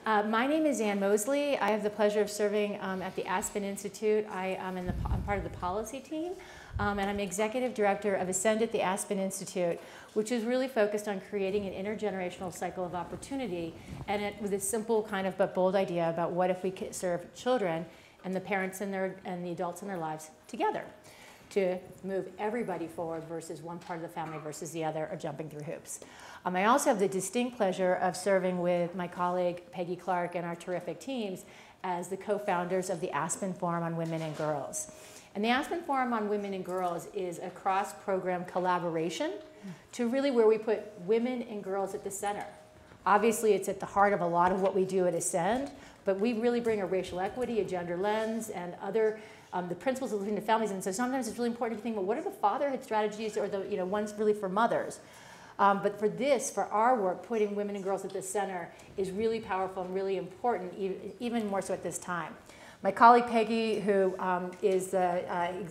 My name is Ann Mosley. I have the pleasure of serving at the Aspen Institute. I'm part of the policy team, and I'm executive director of Ascend at the Aspen Institute, which is really focused on creating an intergenerational cycle of opportunity, and with a simple kind of but bold idea about what if we could serve children and the parents and the adults in their lives together to move everybody forward versus one part of the family versus the other, or jumping through hoops. I also have the distinct pleasure of serving with my colleague Peggy Clark and our terrific teams as the co-founders of the Aspen Forum on Women and Girls. And the Aspen Forum on Women and Girls is a cross-program collaboration to really where we put women and girls at the center. Obviously, it's at the heart of a lot of what we do at Ascend, but we really bring a racial equity, a gender lens, and other the principles of living to families. And so sometimes it's really important to think, well, what are the fatherhood strategies or the ones really for mothers? But for our work, putting women and girls at the center is really powerful and really important, even more so at this time. My colleague Peggy, who is the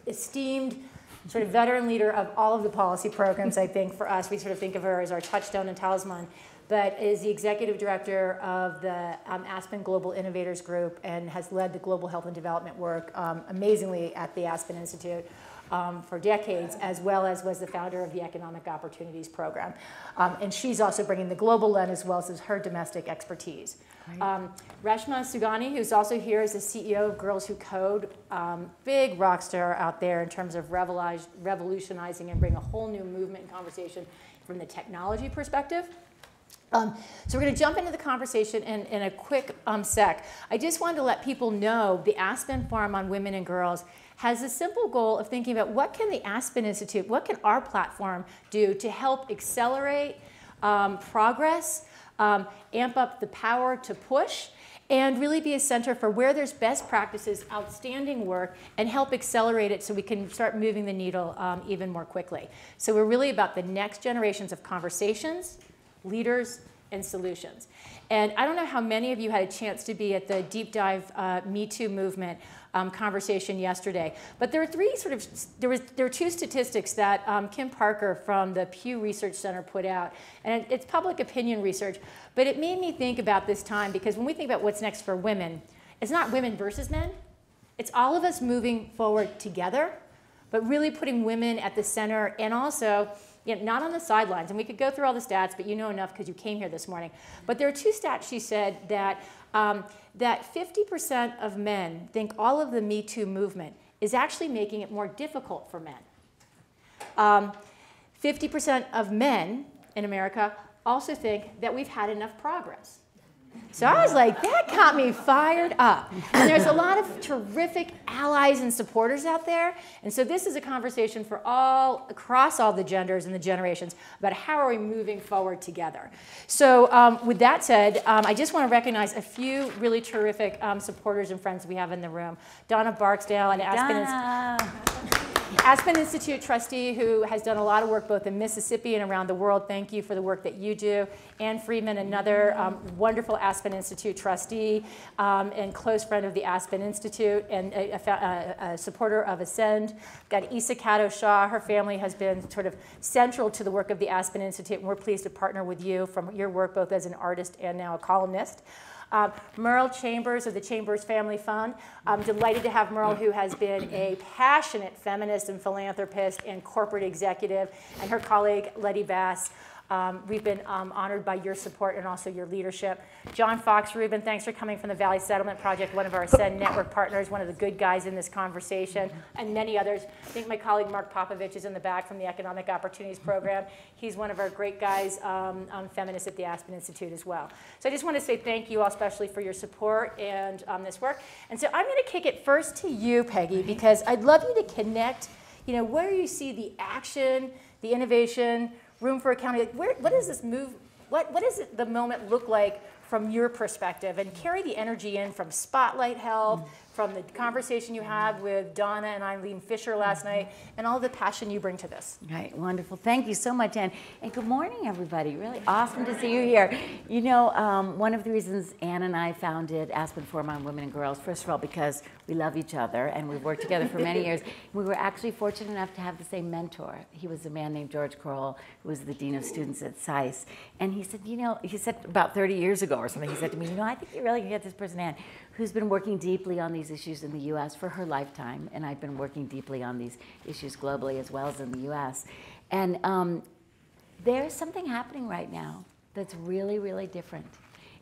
esteemed sort of veteran leader of all of the policy programs, I think, for us, we sort of think of her as our touchstone and talisman, but is the executive director of the Aspen Global Innovators Group and has led the global health and development work amazingly at the Aspen Institute for decades, as well as was the founder of the Economic Opportunities Program. And she's also bringing the global lens as well as her domestic expertise. Reshma Saujani, who's also here, is the CEO of Girls Who Code, big rock star out there in terms of revolutionizing and bring a whole new movement and conversation from the technology perspective. So we're going to jump into the conversation in a quick sec. I just wanted to let people know the Aspen Forum on Women and Girls has a simple goal of thinking about what can the Aspen Institute, what can our platform do to help accelerate progress, amp up the power to push, and really be a center for where there's best practices, outstanding work, and help accelerate it so we can start moving the needle even more quickly. So we're really about the next generations of conversations, leaders, and solutions. And I don't know how many of you had a chance to be at the deep dive Me Too movement conversation yesterday, but there were two statistics that Kim Parker from the Pew Research Center put out, and it's public opinion research, but it made me think about this time, because when we think about what's next for women, it's not women versus men, it's all of us moving forward together, but really putting women at the center, and also not on the sidelines. And we could go through all the stats, but you know enough because you came here this morning. But there are two stats, she said, that 50% of men think all of the Me Too movement is actually making it more difficult for men. 50% of men in America also think that we've had enough progress. So I was like, that got me fired up. And there's a lot of terrific allies and supporters out there. And so this is a conversation for across all the genders and the generations about how are we moving forward together. So with that said, I just want to recognize a few really terrific supporters and friends we have in the room. Donna Barksdale, and Aspen Institute trustee who has done a lot of work both in Mississippi and around the world. Thank you for the work that you do. Ann Friedman, another wonderful Aspen Institute trustee and close friend of the Aspen Institute and a supporter of Ascend. We've got Isa Kato Shaw. Her family has been sort of central to the work of the Aspen Institute, and we're pleased to partner with you from your work both as an artist and now a columnist. Merle Chambers of the Chambers Family Fund. I'm delighted to have Merle, who has been a passionate feminist and philanthropist and corporate executive, and her colleague, Letty Bass. We've been honored by your support and also your leadership. John Fox Rubin, thanks for coming from the Valley Settlement Project, one of our Ascend Network partners, one of the good guys in this conversation, and many others. I think my colleague Mark Popovich is in the back from the Economic Opportunities Program. He's one of our great guys, feminists at the Aspen Institute as well. So I just want to say thank you all, especially for your support and this work. And so I'm going to kick it first to you, Peggy, because I'd love you to connect, where you see the action, the innovation, room for accountability. What does this move? What does the moment look like from your perspective? And carry the energy in from Spotlight Health, from the conversation you had with Donna and Eileen Fisher last night, and all the passion you bring to this. Right, wonderful. Thank you so much, Ann. And good morning, everybody. Really awesome to see you here. You know, one of the reasons Ann and I founded Aspen Forum on Women and Girls, first of all, because we love each other and we've worked together for many years. We were actually fortunate enough to have the same mentor. He was a man named George Kroll, who was the Dean of Students at SAIS. And he said, you know, he said about 30 years ago or something, he said to me, you know, I think you really can get this person, Ann, who's been working deeply on these issues in the U.S. for her lifetime, and I've been working deeply on these issues globally as well as in the U.S. And there's something happening right now that's really, really different.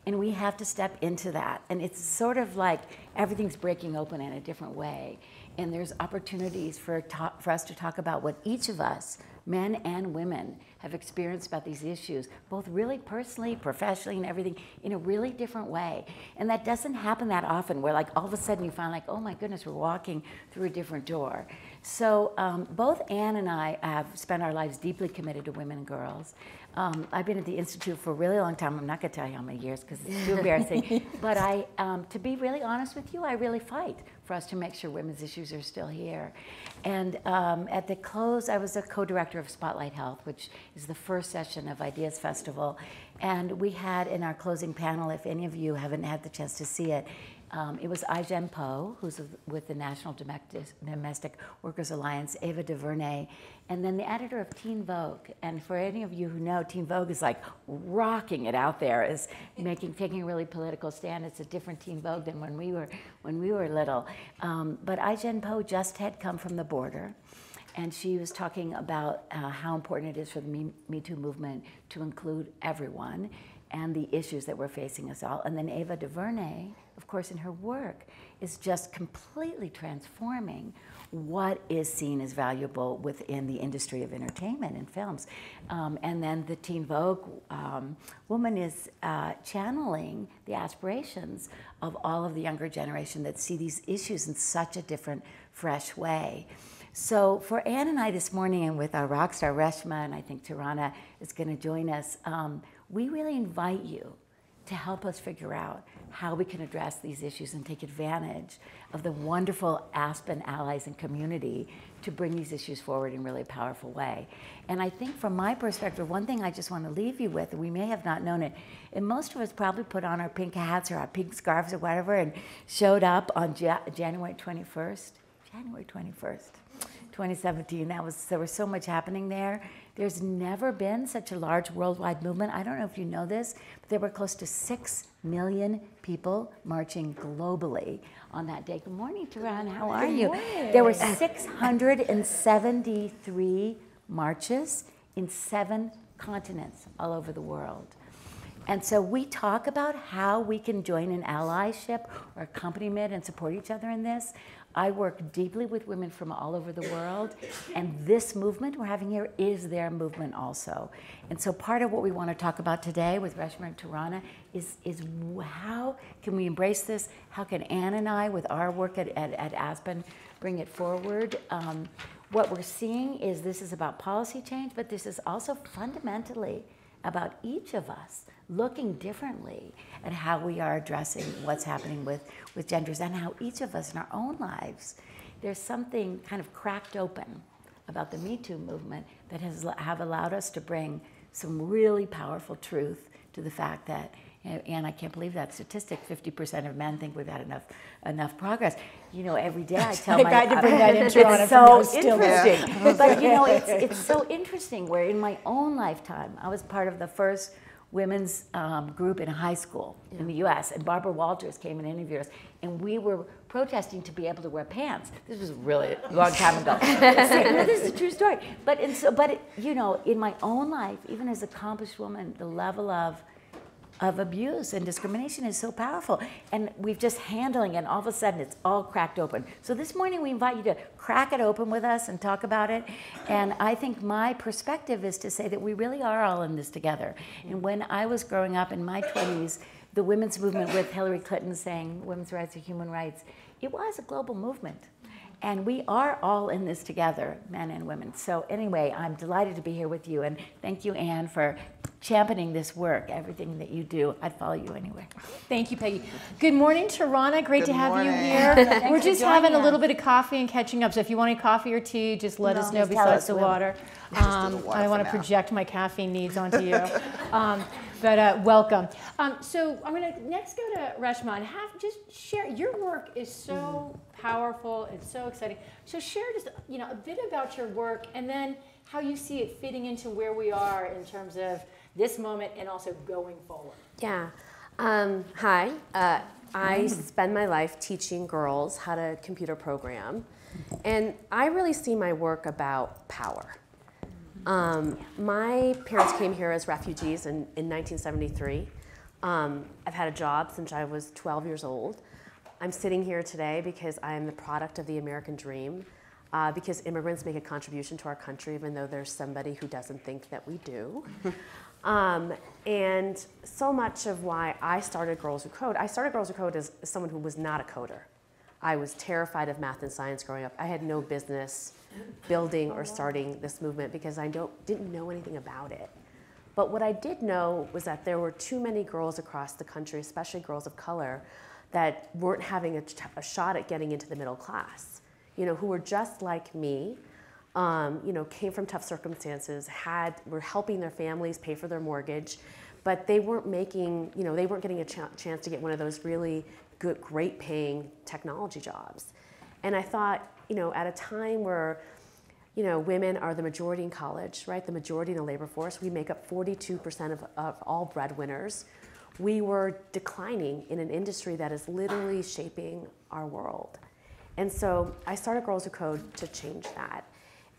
And we have to step into that. And it's sort of like everything's breaking open in a different way. And there's opportunities for us to talk about what each of us, men and women, have experienced about these issues, both really personally, professionally, and everything, in a really different way. And that doesn't happen that often, where like all of a sudden you find like, oh my goodness, we're walking through a different door. So both Ann and I have spent our lives deeply committed to women and girls. I've been at the Institute for a really long time. I'm not going to tell you how many years because it's too embarrassing. But to be really honest with you, I really fight for us to make sure women's issues are still here. And at the close, I was a co-director of Spotlight Health, which is the first session of Ideas Festival. And we had in our closing panel, if any of you haven't had the chance to see it, it was Ai-jen Po, who's with the National Domestic Workers Alliance, Ava DuVernay, and then the editor of Teen Vogue. And for any of you who know, Teen Vogue is like rocking it out there, is taking a really political stand. It's a different Teen Vogue than when we were little. But Ai-jen Po just had come from the border, and she was talking about how important it is for the Me Too movement to include everyone and the issues that we're facing us all. And then Ava DuVernay, of course, in her work, is just completely transforming what is seen as valuable within the industry of entertainment and films. And then the Teen Vogue woman is channeling the aspirations of all of the younger generation that see these issues in such a different, fresh way. So for Ann and I this morning, and with our rock star Reshma, and I think Tarana is going to join us, we really invite you to help us figure out how we can address these issues and take advantage of the wonderful Aspen allies and community to bring these issues forward in a really powerful way. And I think from my perspective, one thing I just want to leave you with, and we may have not known it, and most of us probably put on our pink hats or our pink scarves or whatever and showed up on January 21st, 2017. There was so much happening there. There's never been such a large worldwide movement. I don't know if you know this, but there were close to 6 million people marching globally on that day. Good morning, Tarana. How are you? Morning. There were 673 marches in 7 continents all over the world. And so we talk about how we can join an allyship or accompaniment and support each other in this. I work deeply with women from all over the world, and this movement we're having here is their movement also. And so part of what we want to talk about today with Reshma and Tarana is how can we embrace this? How can Ann and I, with our work at Aspen, bring it forward? What we're seeing is this is about policy change, but this is also fundamentally about each of us looking differently at how we are addressing what's happening with genders, and how each of us in our own lives, there's something kind of cracked open about the Me Too movement that have allowed us to bring some really powerful truth to the fact that, and I can't believe that statistic, 50% of men think we've had enough progress. You know, every day I tell I had to bring that into it's so interesting. But you know, it's so interesting where in my own lifetime, I was part of the first women's group in high school in the US, and Barbara Walters came and interviewed us, and we were protesting to be able to wear pants. This was really a long time ago. This is a true story. But you know, in my own life, even as an accomplished woman, the level of abuse and discrimination is so powerful, and we've just handling it, and all of a sudden it's all cracked open. So this morning we invite you to crack it open with us and talk about it. And I think my perspective is to say that we really are all in this together. And when I was growing up in my 20s, the women's movement with Hillary Clinton saying women's rights are human rights, it was a global movement. And we are all in this together, men and women. So anyway, I'm delighted to be here with you, and thank you, Ann, for championing this work, everything that you do. I'd follow you anywhere. Thank you, Peggy. Good morning, Tarana. Great to have you here. We're for just having a joining little us. bit of coffee and catching up. So if you want any coffee or tea, just let us know just tell besides us, the we'll- water. water I don't want for to now. project my caffeine needs onto you. But welcome. So I'm going to next go to Reshma and just share. Your work is so powerful. It's so exciting. So share just a bit about your work and then how you see it fitting into where we are in terms of this moment and also going forward. Yeah. Hi. I spend my life teaching girls how to computer program, and I really see my work about power. My parents came here as refugees in 1973. I've had a job since I was 12 years old. I'm sitting here today because I am the product of the American dream, because immigrants make a contribution to our country, even though there's somebody who doesn't think that we do. And so much of why I started Girls Who Code, I started Girls Who Code as someone who was not a coder. I was terrified of math and science growing up. I had no business building or starting this movement because I didn't know anything about it. But what I did know was that there were too many girls across the country, especially girls of color, that weren't having a shot at getting into the middle class, who were just like me, came from tough circumstances, were helping their families pay for their mortgage, but they weren't making, they weren't getting a chance to get one of those really good, great paying technology jobs. And I thought, at a time where, women are the majority in college, right? The majority in the labor force. We make up 42% of all breadwinners. We were declining in an industry that is literally shaping our world. And so I started Girls Who Code to change that.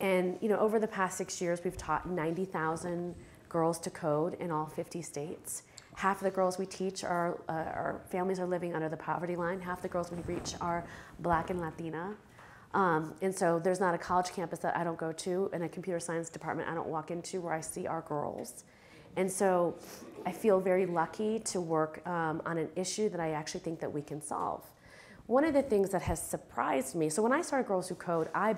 And over the past 6 years, we've taught 90,000 girls to code in all 50 states. Half of the girls we teach our families are living under the poverty line. Half the girls we reach are Black and Latina. And so there's not a college campus that I don't go to and a computer science department I don't walk into where I see our girls. And so I feel very lucky to work on an issue that I actually think that we can solve. One of the things that has surprised me, so when I started Girls Who Code, I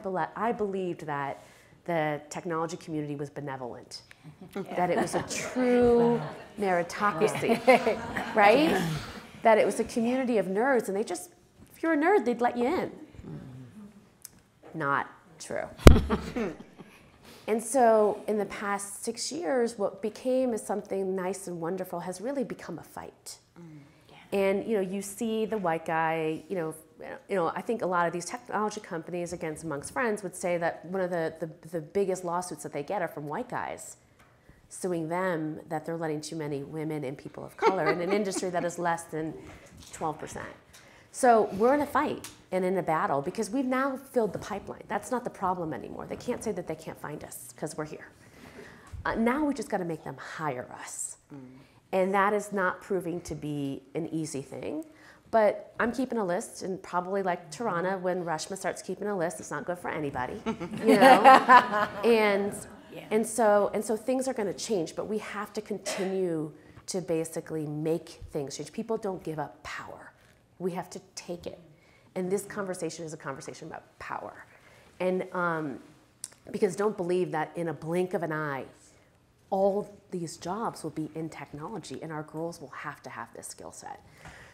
believed that the technology community was benevolent, that it was a true meritocracy, right? That it was a community of nerds, and if you're a nerd, they'd let you in. Not true. And so in the past 6 years, what became as something nice and wonderful has really become a fight. And you see the white guy, I think a lot of these technology companies against Amongst Friends would say that one of the biggest lawsuits that they get are from white guys suing them that they're letting too many women and people of color in an industry that is less than 12%. So we're in a fight and in a battle because we've now filled the pipeline. That's not the problem anymore. They can't say that they can't find us because we're here. Now we just got to make them hire us. And that is not proving to be an easy thing. But I'm keeping a list, and probably like Tarana, when Reshma starts keeping a list, it's not good for anybody, And so things are going to change, but we have to continue to basically make things change. People don't give up power. We have to take it. And this conversation is a conversation about power. And because don't believe that in a blink of an eye, all these jobs will be in technology, and our girls will have to have this skill set.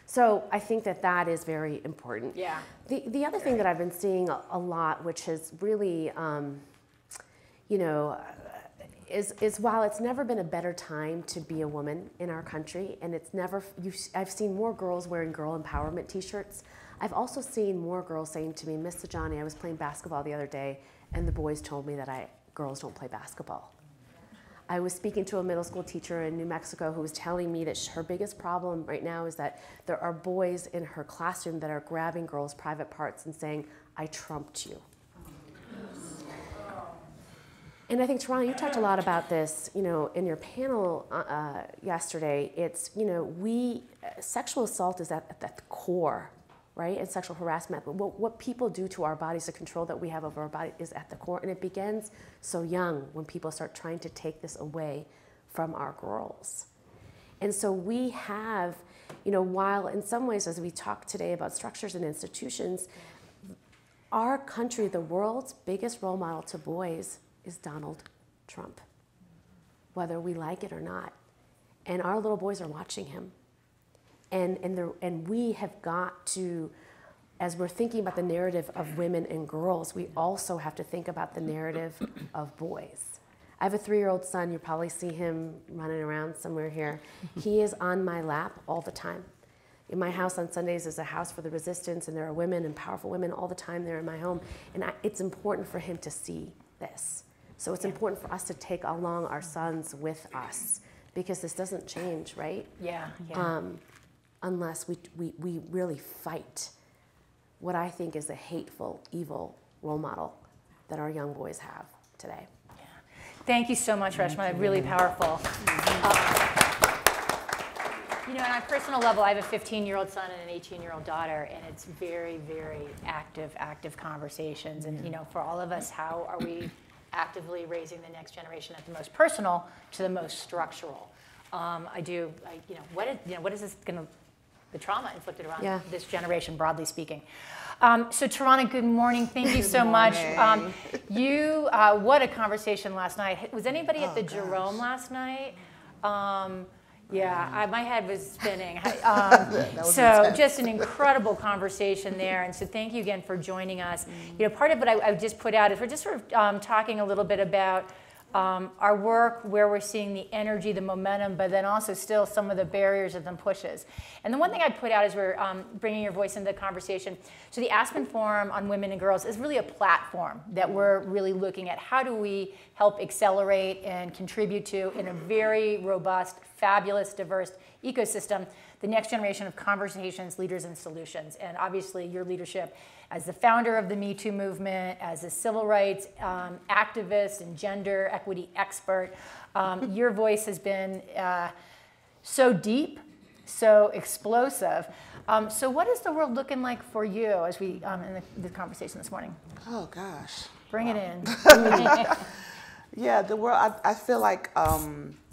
So I think that is very important. Yeah. The other thing that I've been seeing a lot, which has really, is while it's never been a better time to be a woman in our country, and I've seen more girls wearing girl empowerment t-shirts. I've also seen more girls saying to me, Miss Saujani, I was playing basketball the other day, and the boys told me that girls don't play basketball. I was speaking to a middle school teacher in New Mexico who was telling me that her biggest problem right now is that there are boys in her classroom that are grabbing girls' private parts and saying, I trumped you. And I think, Tarana, you talked a lot about this, in your panel yesterday. It's, sexual assault is at the core, right? And sexual harassment. But what people do to our bodies, the control that we have over our body is at the core. And it begins so young when people start trying to take this away from our girls. And so we have, while in some ways, as we talk today about structures and institutions, our country, the world's biggest role model to boys is Donald Trump. whether we like it or not. And our little boys are watching him. And we have got to, as we're thinking about the narrative of women and girls, we also have to think about the narrative of boys. I have a 3-year-old son. You probably see him running around somewhere here. He is on my lap all the time. In my house on Sundays is a house for the resistance, and there are women and powerful women all the time there in my home. And it's important for him to see this. So it's important for us to take along our sons with us, because this doesn't change, right? Yeah. Unless we really fight what I think is a hateful, evil role model that our young boys have today. Yeah. Thank you so much, Reshma. Really powerful. You know, on a personal level, I have a 15-year-old son and an 18-year-old daughter, and it's very, very active conversations. And, you know, for all of us, how are we actively raising the next generation at the most personal to the most structural? What is this going to, the trauma inflicted around this generation, broadly speaking? So Tarana, good morning. Thank you so much. What a conversation last night. Was anybody at the Jerome last night? My head was spinning. So just an incredible conversation there. And so thank you again for joining us. You know, part of what I just put out is we're just sort of talking a little bit about our work, where we're seeing the energy, the momentum, but then also still some of the barriers and the pushes. And the one thing I'd put out is we're bringing your voice into the conversation. So the Aspen Forum on Women and Girls is really a platform that we're really looking at. How do we help accelerate and contribute to, in a very robust, fabulous, diverse ecosystem, the next generation of conversations, leaders, and solutions. And obviously your leadership as the founder of the Me Too movement, as a civil rights activist and gender equity expert, your voice has been so deep, so explosive. So what is the world looking like for you as we, in the conversation this morning? Oh gosh. Bring it in. Yeah, the world, I feel like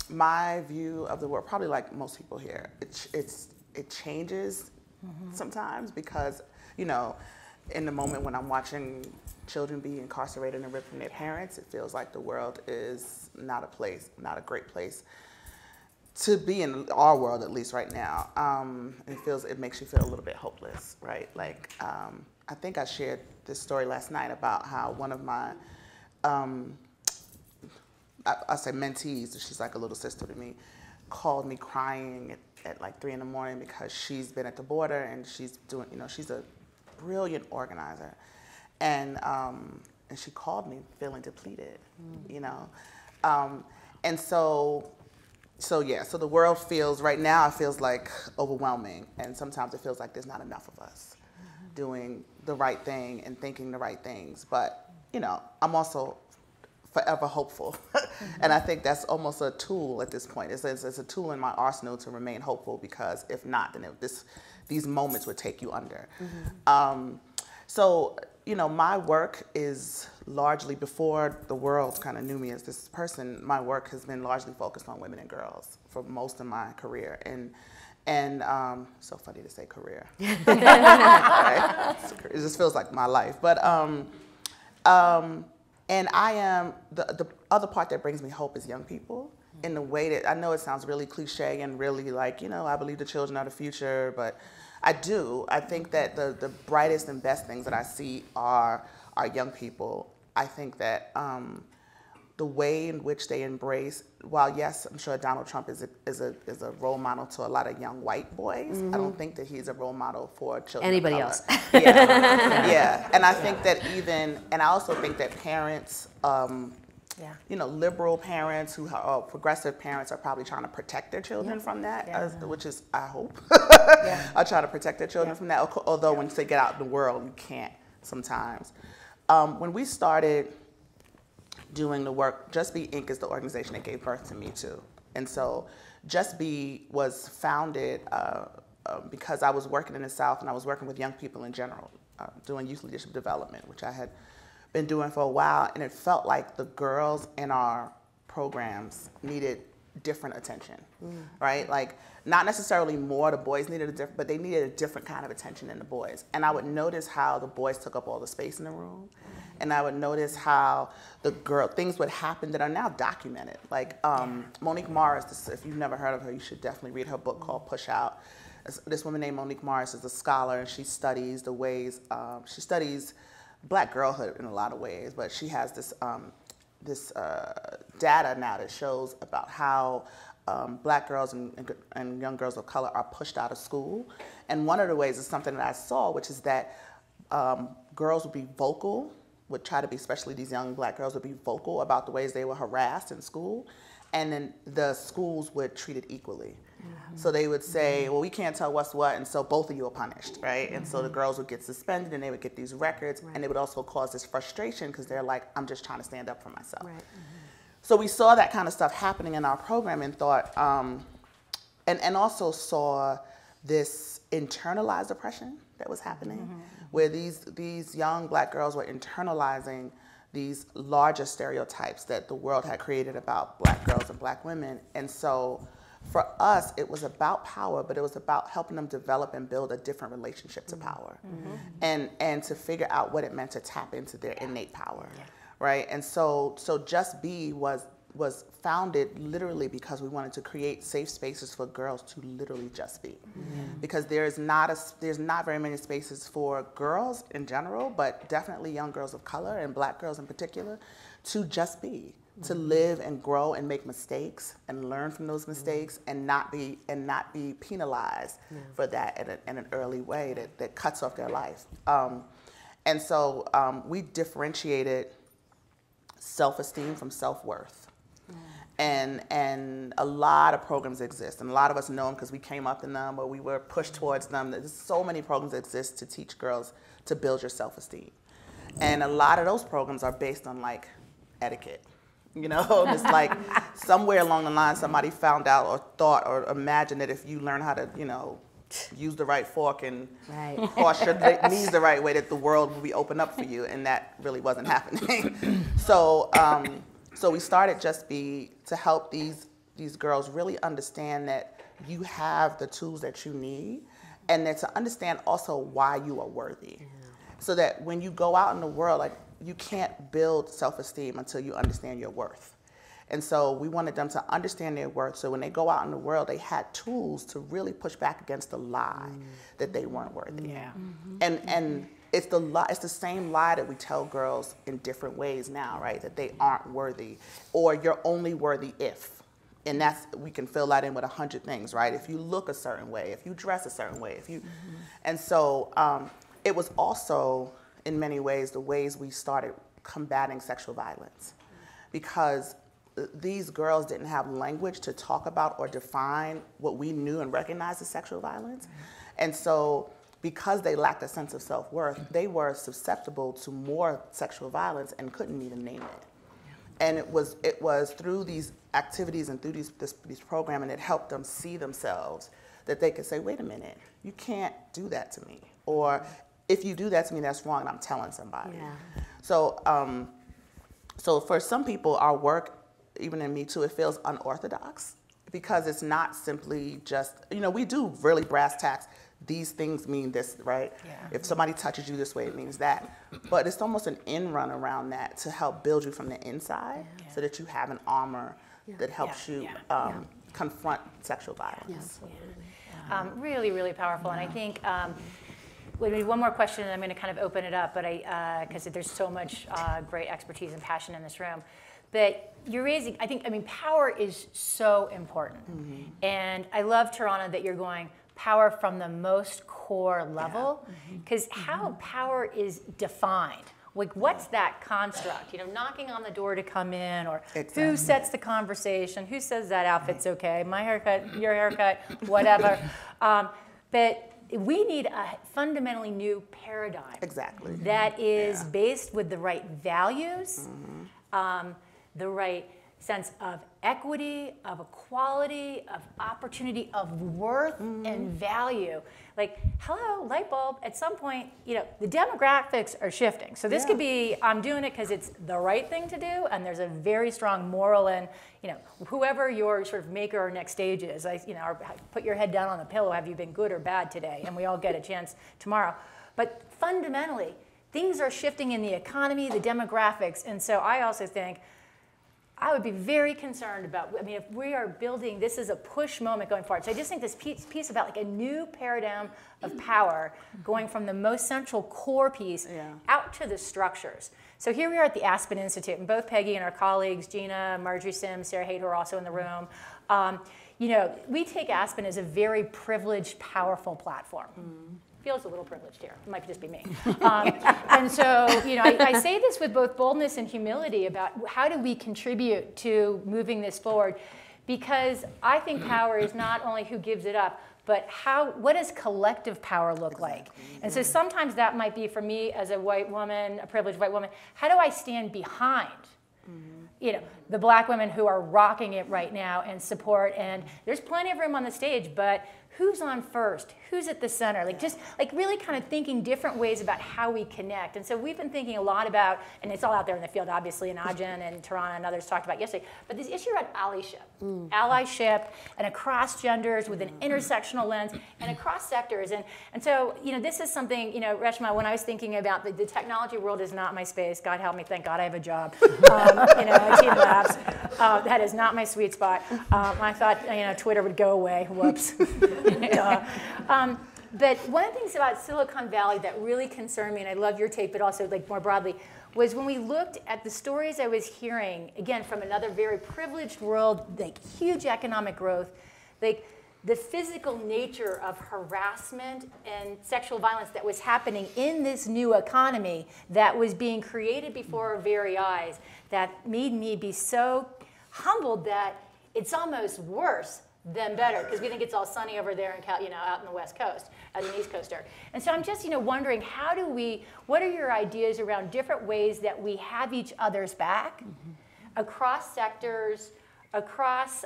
my view of the world, probably like most people here, it changes sometimes because, you know, in the moment when I'm watching children be incarcerated and ripped from their parents, it feels like the world is not a great place to be in, our world at least right now. It makes you feel a little bit hopeless, right? Like, I think I shared this story last night about how one of my, I say mentees, she's like a little sister to me, called me crying at like 3 in the morning because she's been at the border and she's doing, you know, she's a brilliant organizer, and she called me feeling depleted, you know, and so the world feels right now, it feels like overwhelming, and sometimes it feels like there's not enough of us doing the right thing and thinking the right things. But you know, I'm also forever hopeful, and I think that's almost a tool at this point. It's a tool in my arsenal to remain hopeful, because if not, then these moments would take you under. So, you know, my work is largely, before the world kind of knew me as this person, my work has been largely focused on women and girls for most of my career. And so funny to say career. Right? It just feels like my life. But, and I am, the other part that brings me hope is young people, in the way that, I know it sounds really cliche and really like, you know, I believe the children are the future, but I do. I think that the brightest and best things that I see are young people. I think that the way in which they embrace, while yes, I'm sure Donald Trump is a role model to a lot of young white boys, I don't think that he's a role model for children anybody of color. else. Yeah, yeah. And I think that and I also think that parents, you know, liberal parents or progressive parents are probably trying to protect their children from that, which is, I hope, are trying to protect their children from that. Although once they get out in the world, you can't sometimes. When we started doing the work, Just Be Inc. is the organization that gave birth to Me Too. And so Just Be was founded because I was working in the South and I was working with young people in general, doing youth leadership development, which I had been doing for a while, and it felt like the girls in our programs needed different attention, right? Like, not necessarily more, the boys needed but they needed a different kind of attention than the boys. And I would notice how the boys took up all the space in the room. And I would notice how things would happen that are now documented. Like Monique Morris, if you've never heard of her, you should definitely read her book called Push Out. This woman named Monique Morris is a scholar, and she studies the ways, she studies Black girlhood in a lot of ways, but she has this data now that shows about how Black girls and young girls of color are pushed out of school. And one of the ways is something that I saw, which is that girls would be vocal, would try to be, especially these young Black girls would be vocal about the ways they were harassed in school, and then the schools would treat it equally. So they would say, well, we can't tell what's what, and so both of you are punished, right? And so the girls would get suspended, and they would get these records, and it would also cause this frustration because they're like, I'm just trying to stand up for myself. Right. So we saw that kind of stuff happening in our program and thought, and also saw this internalized oppression that was happening, where these young Black girls were internalizing these larger stereotypes that the world had created about Black girls and Black women. And so for us, it was about power, but it was about helping them develop and build a different relationship to power, and to figure out what it meant to tap into their innate power, right? And so Just Be was founded literally because we wanted to create safe spaces for girls to literally just be, because there's not very many spaces for girls in general, but definitely young girls of color and Black girls in particular, to just be. To live and grow and make mistakes and learn from those mistakes and not be penalized for that in an early way that cuts off their life. And so we differentiated self-esteem from self-worth. And a lot of programs exist, and a lot of us know them because we came up in them or we were pushed towards them. There's so many programs that exist to teach girls to build your self-esteem. And a lot of those programs are based on like etiquette. You know, just like somewhere along the line somebody found out or thought or imagined that if you learn how to, use the right fork and cross your knees the right way, that the world will be open up for you, and that really wasn't happening. So we started Just Be to help these girls really understand that you have the tools that you need, and then to understand also why you are worthy. So that when you go out in the world, like, you can't build self-esteem until you understand your worth. And so we wanted them to understand their worth, so when they go out in the world, they had tools to really push back against the lie that they weren't worthy. And it's the same lie that we tell girls in different ways now, right? That they aren't worthy, or you're only worthy if. And we can fill that in with 100 things, right? If you look a certain way, if you dress a certain way, and so it was also, in many ways, the ways we started combating sexual violence, because these girls didn't have language to talk about or define what we knew and recognized as sexual violence. And so because they lacked a sense of self-worth, they were susceptible to more sexual violence and couldn't even name it. And it was through these activities and through this program, and it helped them see themselves, that they could say, wait a minute, you can't do that to me. Or if you do that to me, that's wrong, and I'm telling somebody. So for some people, our work, even in Me Too, it feels unorthodox, because it's not simply just, we do really brass tacks. These things mean this, right? If somebody touches you this way, it means that. But it's almost an in run around that to help build you from the inside, so that you have an armor that helps you confront sexual violence. Really, really powerful. And I think one more question, and I'm going to kind of open it up, but because there's so much great expertise and passion in this room. But you're raising, power is so important. And I love, Tarana, that you're going power from the most core level, because how power is defined. Like, what's that construct? Knocking on the door to come in, or who sets the conversation, who says that outfit's okay, my haircut, your haircut, whatever. But we need a fundamentally new paradigm. That is based with the right values, the right sense of equity, of equality, of opportunity, of worth and value. Like, hello, light bulb, at some point, you know, the demographics are shifting. So this could be, I'm doing it because it's the right thing to do, and there's a very strong moral and, you know, whoever your sort of maker or next stage is, you know, or put your head down on the pillow, have you been good or bad today? And we all get a chance tomorrow. But fundamentally, things are shifting in the economy, the demographics, and so I also think I would be very concerned about, I mean, if we are building, this is a push moment going forward. So I just think this piece about like a new paradigm of power going from the most central core piece out to the structures. So here we are at the Aspen Institute, and both Peggy and our colleagues, Gina, Marjorie Sims, Sarah Haight, who are also in the room, you know, we take Aspen as a very privileged, powerful platform. Feels a little privileged here. It might just be me. And so, you know, I say this with both boldness and humility about how do we contribute to moving this forward, because I think power is not only who gives it up, but what does collective power look like? And so sometimes that might be, for me as a white woman, a privileged white woman, how do I stand behind you know, the black women who are rocking it right now and support, and there's plenty of room on the stage, but who's on first? Who's at the center? Like just like really kind of thinking different ways about how we connect. And so we've been thinking a lot about, and it's all out there in the field, obviously, and Ajahn and Tarana and others talked about yesterday, but this issue around allyship. Allyship and across genders with an intersectional lens and across sectors. And so, you know, this is something, you know, Reshma, when I was thinking about the technology world is not my space. God help me, thank God I have a job. You know, IT labs, that is not my sweet spot. I thought, you know, Twitter would go away. Whoops. But one of the things about Silicon Valley that really concerned me, and I love your take, but also like more broadly, was when we looked at the stories I was hearing, again, from another very privileged world, like huge economic growth, like the physical nature of harassment and sexual violence that was happening in this new economy that was being created before our very eyes, that made me be so humbled that it's almost worse than better, because we think it's all sunny over there in you know, out in the West Coast, as an East Coaster. And so I'm just, you know, wondering, what are your ideas around different ways that we have each other's back across sectors, across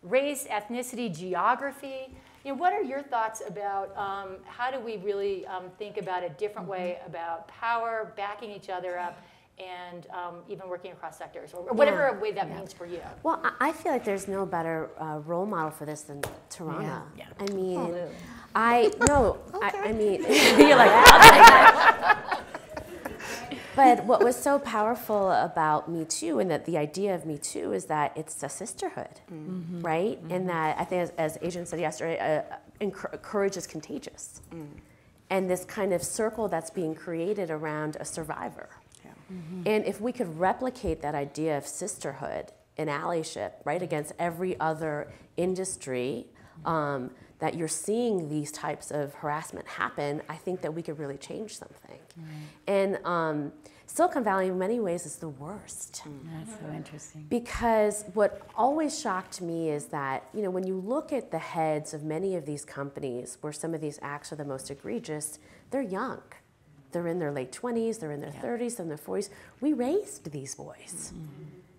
race, ethnicity, geography? You know, what are your thoughts about how do we really think about a different way about power, backing each other up, and even working across sectors, or whatever way that means for you? Well, I feel like there's no better role model for this than Tarana. I mean, I mean, you're like, I'll take that. But what was so powerful about Me Too, and that the idea of Me Too, is that it's a sisterhood, right? And that I think, as Ajahn said yesterday, courage is contagious. And this kind of circle that's being created around a survivor. And if we could replicate that idea of sisterhood and allyship, right, against every other industry that you're seeing these types of harassment happen, I think that we could really change something. And Silicon Valley, in many ways, is the worst. That's so interesting. Because what always shocked me is that, you know, when you look at the heads of many of these companies where some of these acts are the most egregious, they're young. They're in their late 20s, they're in their 30s, they're in their 40s. We raised these boys.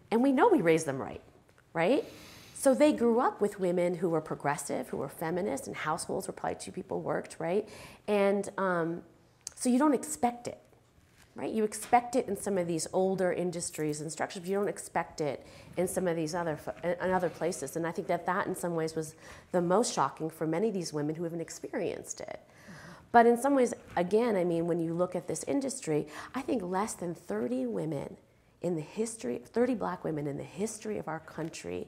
And we know we raised them right? So they grew up with women who were progressive, who were feminist, and households where probably 2 people worked, right? And so you don't expect it, right? You expect it in some of these older industries and structures, but you don't expect it in some of these other places. And I think that in some ways was the most shocking for many of these women who haven't experienced it. But in some ways, again, I mean, when you look at this industry, I think less than 30 women in the history, 30 black women in the history of our country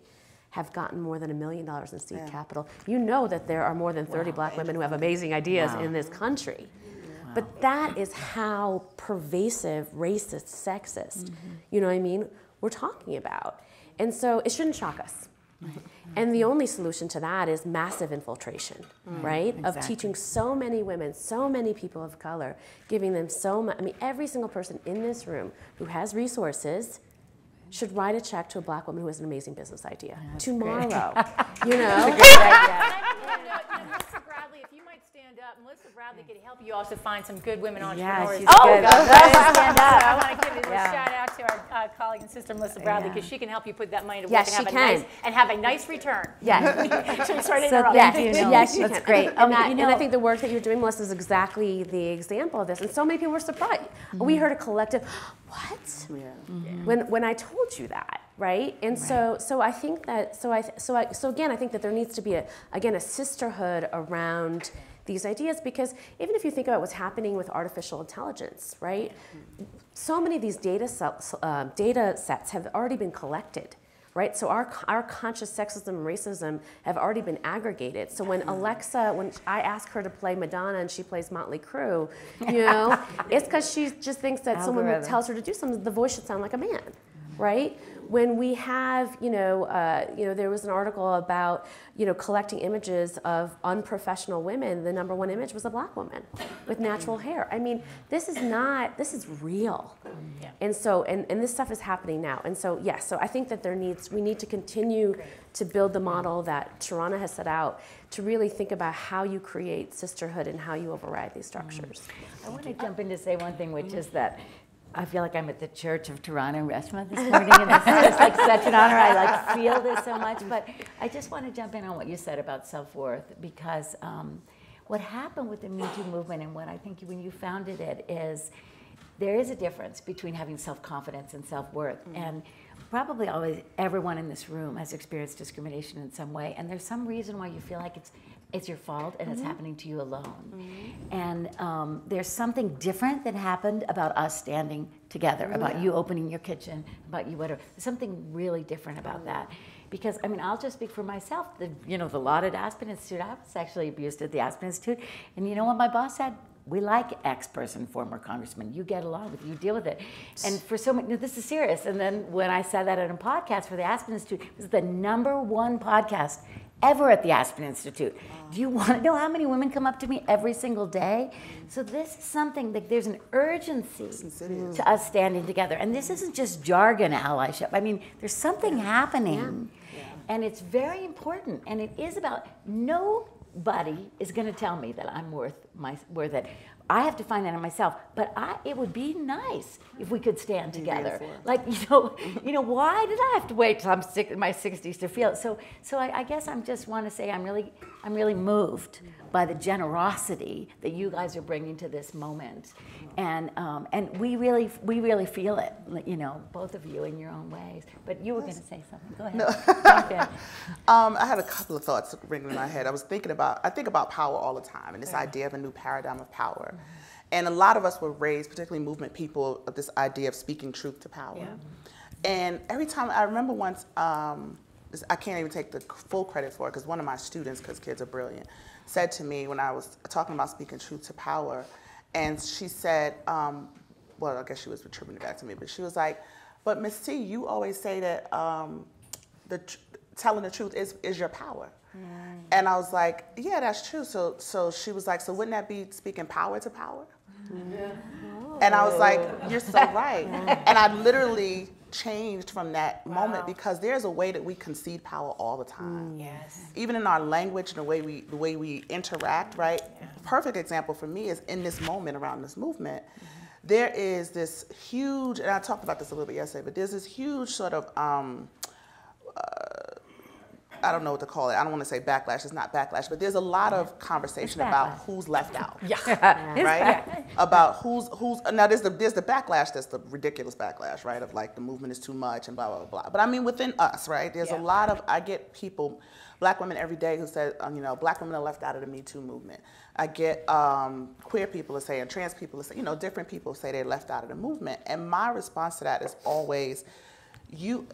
have gotten more than $1 million in seed capital. You know that there are more than 30 black women who have amazing ideas in this country. But that is how pervasive, racist, sexist, you know what I mean, we're talking about. And so it shouldn't shock us. And the only solution to that is massive infiltration, right? Of teaching so many women, so many people of color, giving them so much. I mean, every single person in this room who has resources should write a check to a black woman who has an amazing business idea tomorrow. You know? That's a great idea. Melissa Bradley, if you might stand up, Melissa Bradley could help you also find some good women Yeah, entrepreneurs. she's good. Stand up. I want to give a shout out to our colleague and sister Melissa Bradley, because she can help you put that money to work Yes, and she have a nice return. Yes. Sorry to So interrupt. yes, that's great. And I think the work that you're doing, Melissa, is exactly the example of this. And so many people were surprised. We heard a collective, what? When I told you that, right? And so I think that so again, I think that there needs to be a sisterhood around these ideas, because even if you think about what's happening with artificial intelligence, right? So many of these data sets have already been collected. Right, so our conscious sexism and racism have already been aggregated. So when Alexa, when I ask her to play Madonna and she plays Motley Crue, it's because she just thinks that someone tells her to do something, the voice should sound like a man, right? When we have, there was an article about, collecting images of unprofessional women. The #1 image was a black woman with natural hair. I mean, this is real. Yeah. And so, and this stuff is happening now. And so, yes, so I think that we need to continue to build the model that Tarana has set out to really think about how you create sisterhood and how you override these structures. I want to jump in to say one thing, which is that I feel like I'm at the Church of Tarana and Reshma this morning, and this is like such an honor. I feel this so much, but I just want to jump in on what you said about self-worth, because what happened with the Me Too movement, and what I think when you founded it, is there is a difference between having self-confidence and self-worth. And probably always everyone in this room has experienced discrimination in some way, and there's some reason why you feel like it's your fault and it's happening to you alone. And there's something different that happened about us standing together, about you opening your kitchen, about you whatever. There's something really different about that. Because, I mean, I'll just speak for myself. The lot at Aspen Institute, I was sexually abused at the Aspen Institute, and you know what my boss said? We like X person, former congressman. You get along with it, you deal with it. And for so many, this is serious. And then when I said that at a podcast for the Aspen Institute, it was the #1 podcast ever at the Aspen Institute. Do you want to know how many women come up to me every single day? So this is something that there's an urgency to us standing together. And this isn't just jargon allyship. I mean, there's something happening. And it's very important. And it is about nobody is going to tell me that I'm worth it. I have to find that in myself. But it would be nice if we could stand together. Like, why did I have to wait till I'm in my 60s to feel it? So I guess I just want to say I'm really moved by the generosity that you guys are bringing to this moment, and we really feel it. Both of you in your own ways. But you were going to say something. Go ahead. No. Jump in. I had a couple of thoughts ringing in my head. I think about power all the time, and this idea of a new paradigm of power. And a lot of us were raised, particularly movement people, of this idea of speaking truth to power. Yeah. And every time, I remember once, I can't even take the full credit for it, because one of my students, because kids are brilliant, said to me when I was talking about speaking truth to power, and she said, well, I guess she was attributing it back to me, but she was like, but Miss T, you always say that telling the truth is your power. And I was like, yeah, that's true. So she was like, so wouldn't that be speaking power to power? And I was like, you're so right. And I literally changed from that moment, because there's a way that we concede power all the time. Yes. Even in our language and the way we interact, right? Yeah. Perfect example for me is in this moment around this movement. There is this huge, and I talked about this a little bit yesterday, but there's this huge sort of I don't know what to call it. I don't want to say backlash. It's not backlash, but there's a lot of conversation about who's left out. Right? About who's now there's the backlash, that's the ridiculous backlash, right? Of like the movement is too much and blah, blah, blah. But I mean, within us, right? There's a lot of, I get people, black women every day who say, black women are left out of the Me Too movement. I get queer people are saying, trans people are saying, different people say they're left out of the movement. And my response to that is always,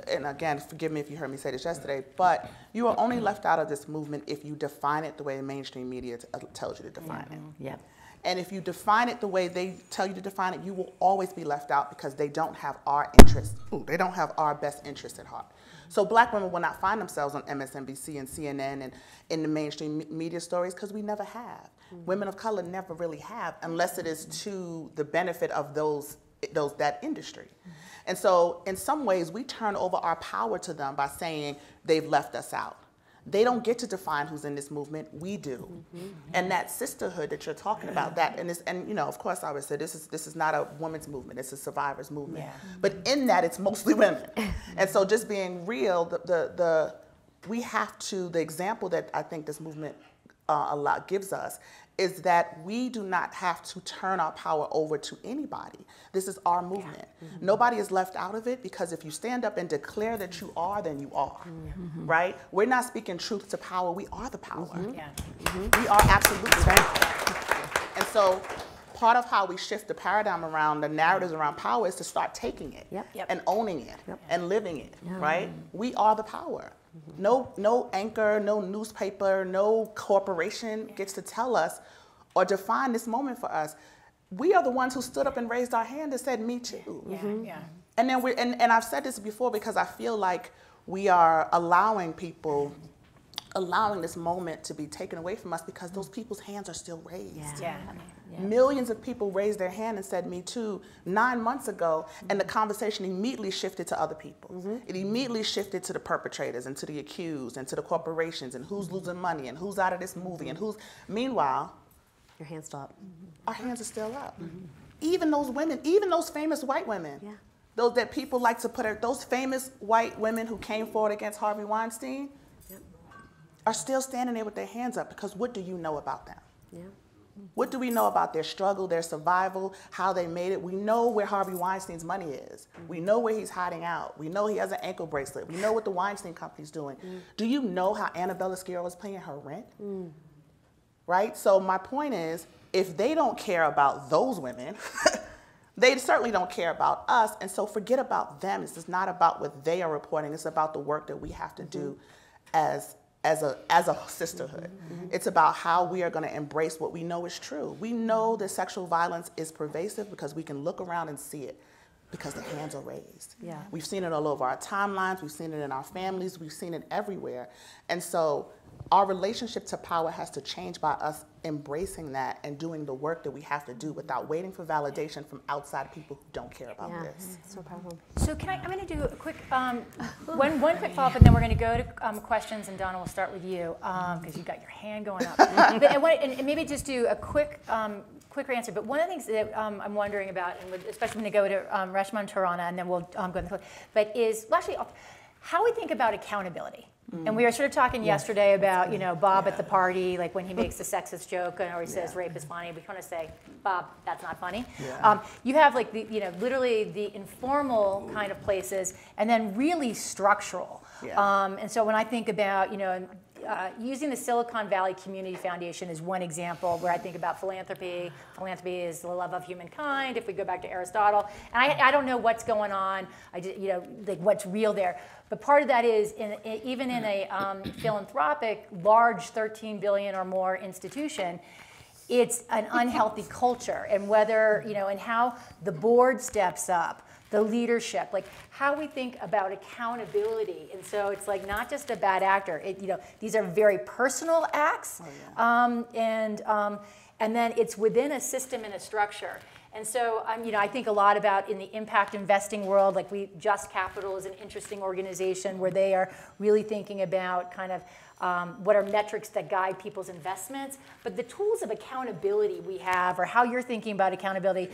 and again, forgive me if you heard me say this yesterday, but you are only left out of this movement if you define it the way the mainstream media tells you to define it. Yeah. And if you define it the way they tell you to define it, you will always be left out, because they don't have our interest. They don't have our best interest at heart. So black women will not find themselves on MSNBC and CNN and in the mainstream media stories, because we never have. Women of color never really have, unless it is to the benefit of that industry. And so in some ways, we turn over our power to them by saying they've left us out. They don't get to define who's in this movement. We do. And that sisterhood that you're talking about, and you know, of course, I would say this is not a women's movement. It's a survivors movement. Yeah. But in that, it's mostly women. And so, just being real, the example that I think this movement gives us is that we do not have to turn our power over to anybody. This is our movement. Nobody is left out of it, because if you stand up and declare that you are, then you are, right? We're not speaking truth to power. We are the power. We are absolutely right. And so part of how we shift the paradigm around the narratives around power is to start taking it and owning it and living it, right? We are the power. No anchor, no newspaper, no corporation gets to tell us or define this moment for us. We are the ones who stood up and raised our hand and said, "Me too." And then and I've said this before, because I feel like we are allowing this moment to be taken away from us, because those people's hands are still raised. Millions of people raised their hand and said, "Me too," 9 months ago, and the conversation immediately shifted to other people. It immediately shifted to the perpetrators and to the accused and to the corporations and who's losing money and who's out of this movie and who's. Meanwhile, your hand's still up. Our hands are still up. Even those women, even those famous white women, those that people like to put, those famous white women who came forward against Harvey Weinstein, are still standing there with their hands up, because what do you know about them? What do we know about their struggle, their survival, how they made it? We know where Harvey Weinstein's money is. We know where he's hiding out. We know he has an ankle bracelet. We know what the Weinstein Company's doing. Do you know how Annabella Sciorra is paying her rent? Right? So my point is, if they don't care about those women, they certainly don't care about us. And so forget about them. This is not about what they are reporting. It's about the work that we have to do as a sisterhood. It's about how we are going to embrace what we know is true. We know that sexual violence is pervasive because we can look around and see it, because the hands are raised. We've seen it all over our timelines. We've seen it in our families. We've seen it everywhere. And so our relationship to power has to change by us embracing that and doing the work that we have to do without waiting for validation from outside people who don't care about this. So powerful. So I'm going to do a quick, one quick follow-up, and then we're going to go to questions, and Donna, we'll start with you, because you've got your hand going up. And maybe just do a quicker answer. But one of the things that I'm wondering about, and especially when we go to Reshma and Tarana, and then we'll go into but is, well, actually, how we think about accountability. And we were sort of talking yesterday about, Bob at the party, like when he makes a sexist joke or he says rape is funny, we kind of say, Bob, that's not funny. You have like literally the informal kind of places, and then really structural. And so when I think about, using the Silicon Valley Community Foundation is one example where I think about philanthropy. Philanthropy is the love of humankind, if we go back to Aristotle. And I don't know what's going on, like what's real there. But part of that is, even in a philanthropic, large 13 billion or more institution, it's an unhealthy culture. And whether, and how the board steps up, the leadership, like how we think about accountability. And so it's like not just a bad actor. These are very personal acts, and then it's within a system and a structure. And so, I think a lot about in the impact investing world, like Just Capital is an interesting organization where they are really thinking about kind of what are metrics that guide people's investments, but the tools of accountability we have, or how you're thinking about accountability,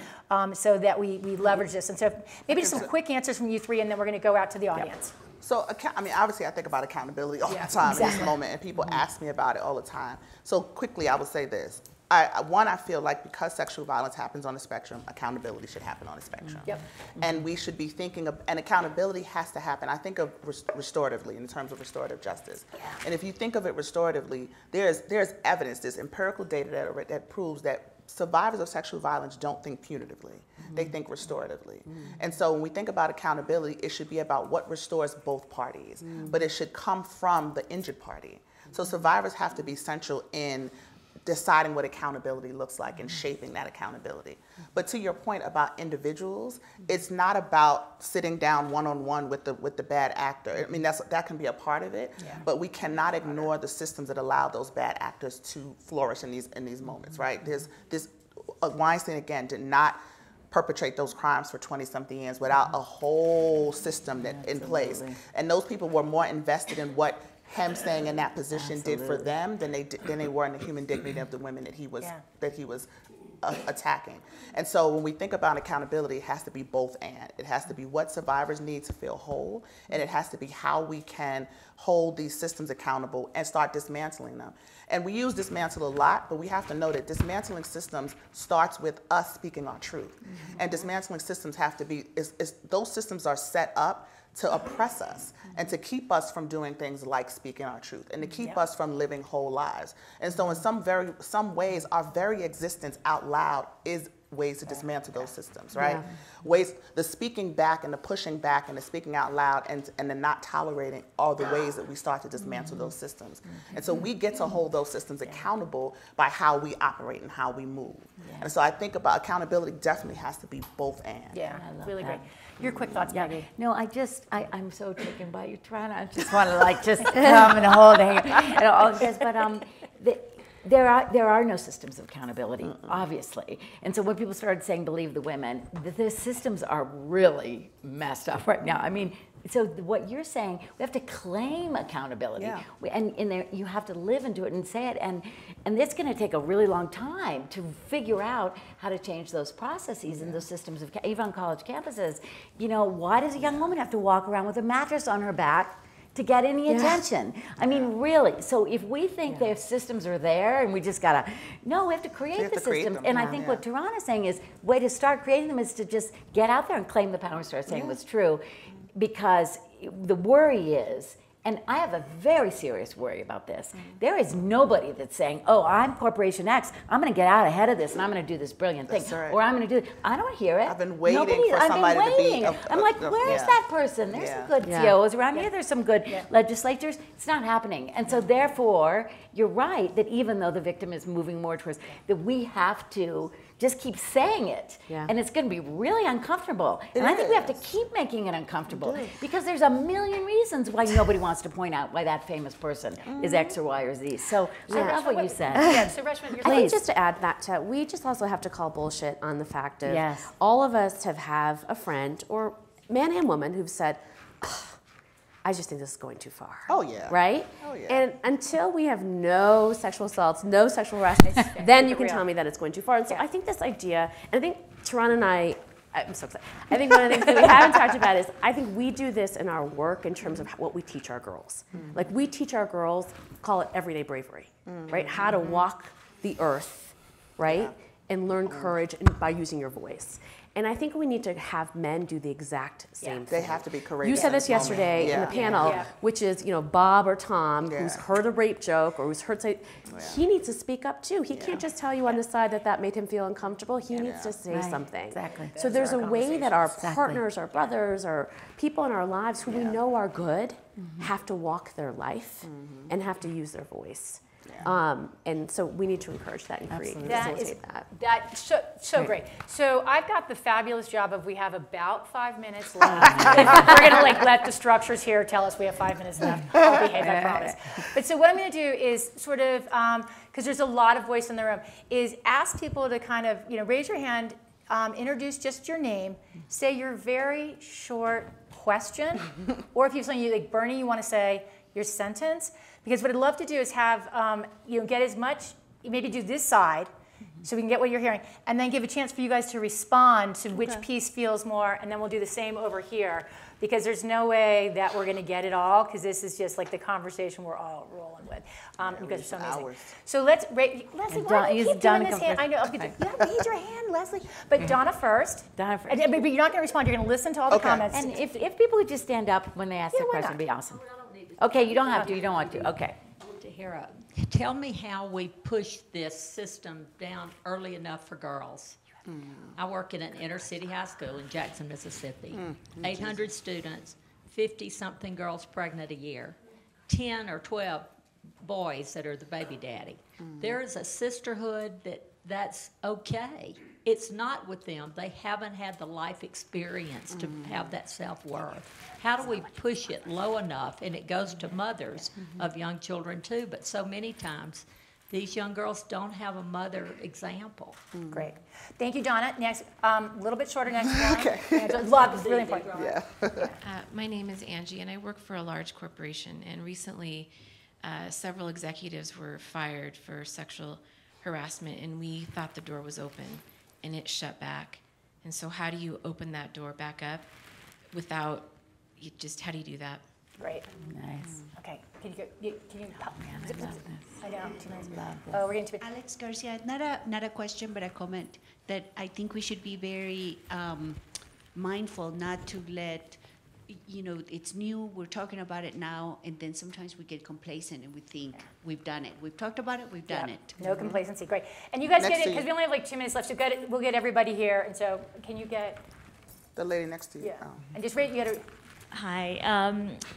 so that we leverage this. And so maybe just some quick answers from you three, and then we're going to go out to the audience. So, obviously I think about accountability all the time in this moment, and people ask me about it all the time. So quickly, I would say this. I feel like because sexual violence happens on a spectrum, accountability should happen on a spectrum. And we should be thinking of, and accountability has to happen, I think of restoratively, in terms of restorative justice. And if you think of it restoratively, there's evidence, there's empirical data that proves that survivors of sexual violence don't think punitively. They think restoratively. And so when we think about accountability, it should be about what restores both parties, but it should come from the injured party. So survivors have to be central in deciding what accountability looks like and shaping that accountability. But to your point about individuals, it's not about sitting down one-on-one with the bad actor. I mean, that can be a part of it, but we cannot ignore the systems that allow those bad actors to flourish in these moments, right? Weinstein, again, did not perpetrate those crimes for 20-something years without a whole system in place. And those people were more invested in what him staying in that position did for Absolutely. them than they were in the human dignity of the women that he was attacking. And so when we think about accountability, it has to be both and. It has to be what survivors need to feel whole, and it has to be how we can hold these systems accountable and start dismantling them. And we use dismantle a lot, but we have to know that dismantling systems starts with us speaking our truth. And dismantling systems have to be, those systems are set up to oppress us and to keep us from doing things like speaking our truth and to keep us from living whole lives. And so in some ways, our very existence out loud is ways to dismantle those systems, right? Ways, the speaking back and the pushing back and the speaking out loud and the not tolerating are the ways that we start to dismantle those systems. And so we get to hold those systems accountable by how we operate and how we move. And so I think about accountability definitely has to be both and. Yeah, really great. Your quick thoughts, Peggy. No, I'm so taken by you, Tarana. I just want to just come and hold it and all this. But there are no systems of accountability, obviously. And so when people started saying believe the women, the systems are really messed up right now. I mean, so what you're saying, we have to claim accountability, and there, you have to live into it and say it, and it's going to take a really long time to figure out how to change those processes and those systems of, even on college campuses. You know, why does a young woman have to walk around with a mattress on her back to get any attention? I mean, really. So if we think their systems are there and we just gotta, no, we have to create the systems. And I think what Tarana's saying is, way to start creating them is to just get out there and claim the power and start saying what's true. Because the worry is, and I have a very serious worry about this, there is nobody that's saying, oh, I'm Corporation X, I'm gonna get out ahead of this and I'm gonna do this brilliant thing. Or I'm gonna do it. I don't hear it. I've been waiting for somebody to be. I'm like, where's that person? There's some good CEOs around here, there's some good legislatures. It's not happening. And so therefore, you're right that even though the victim is moving more towards, that we have to just keep saying it. And it's gonna be really uncomfortable. And I think we have to keep making it uncomfortable because there's a million reasons why nobody wants to point out why that famous person is X or Y or Z. So I love what you said. So Reshma, I think just to add that to, we just also have to call bullshit on the fact of all of us have a friend or man and woman who've said, I just think this is going too far. Oh yeah. Right? Oh yeah. And until we have no sexual assaults, no sexual harassment, then you can tell me that it's going too far. And so I think this idea, and I think Tarana and I'm so excited. I think one of the things that we haven't talked about is I think we do this in our work in terms of what we teach our girls. Like we teach our girls, call it everyday bravery, right? How to walk the earth, right? And learn courage by using your voice. And I think we need to have men do the exact same thing. They have to be courageous. You said this yesterday in the panel, which is, you know, Bob or Tom, who's heard a rape joke or who's heard say, he needs to speak up too. He can't just tell you on the side that made him feel uncomfortable. He needs to say something. So there's a way that our partners, our brothers, or people in our lives who we know are good have to walk their life and have to use their voice. And so we need to encourage that and facilitate that. That's so great. So I've got the fabulous job of we have about 5 minutes left. We're gonna let the structures here tell us we have 5 minutes left. I'll behave, I promise. But so what I'm gonna do is sort of, because there's a lot of voice in the room, is ask people to kind of, raise your hand, introduce just your name, say your very short question, or if you have something like Bernie, you wanna say your sentence. Because what I'd love to do is have, get as much, maybe do this side, so we can get what you're hearing, and then give a chance for you guys to respond to which piece feels more, and then we'll do the same over here. Because there's no way that we're going to get it all, because this is just like the conversation we're all rolling with. You guys are so amazing. So let's, Leslie, why do you keep doing this hand? I know, raise your hand, Leslie. But Donna first. But you're not going to respond, you're going to listen to all the comments. And if people would just stand up when they ask their question, it'd be awesome. Okay, you don't have to, you don't want to, okay. Tahira, tell me how we push this system down early enough for girls. I work in an inner city high school in Jackson, Mississippi. 800 students, 50-something girls pregnant a year, 10 or 12 boys that are the baby daddy. There is a sisterhood that's okay. It's not with them. They haven't had the life experience to have that self-worth. How do we push it low enough? And it goes to mothers of young children too, but so many times These young girls don't have a mother example. Great. Thank you, Donna. Next, a little bit shorter next one. Okay. Angela, love, it's really important. Yeah. My name is Angie, and I work for a large corporation. And recently, several executives were fired for sexual harassment, and we thought the door was open, and it shut back. And so how do you open that door back up without, how do you do that? Great. Nice. Okay. Can you Man, I love this. I know, 2 minutes. Love this. Oh, we're getting to it. Alex Garcia, not a question, but a comment that I think we should be very mindful not to let, it's new, we're talking about it now, and then sometimes we get complacent and we think we've done it. We've talked about it, we've done it. No complacency. Great. And you guys Next get it, to you. because we only have like 2 minutes left, so we'll get everybody here. And so can you get, The lady next to you. yeah. Oh. And just rate, you got to, Hi,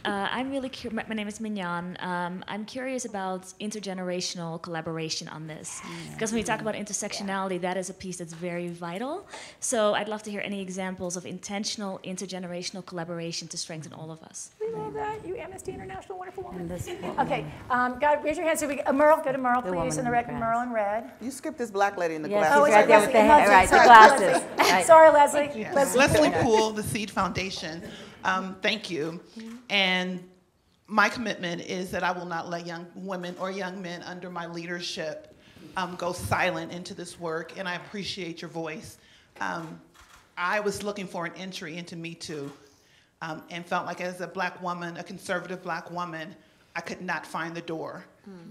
I'm really curious. My name is Mignon. I'm curious about intergenerational collaboration on this, because when we talk about intersectionality, that is a piece that's very vital. So I'd love to hear any examples of intentional intergenerational collaboration to strengthen all of us. we love that. You Amnesty International, wonderful woman. And this Okay. God, raise your hand. So Merle, go to Merle, The please. woman In the in red, the Merle in red. You skipped this black lady in the Yes, glasses. she's right there with the Leslie. right, the Sorry, glasses. Leslie. Right. Sorry, Leslie. Leslie Poole, the Seed Foundation. Thank you. And my commitment is that I will not let young women or young men under my leadership go silent into this work, and I appreciate your voice. I was looking for an entry into Me Too, and felt like as a black woman, a conservative black woman, I could not find the door.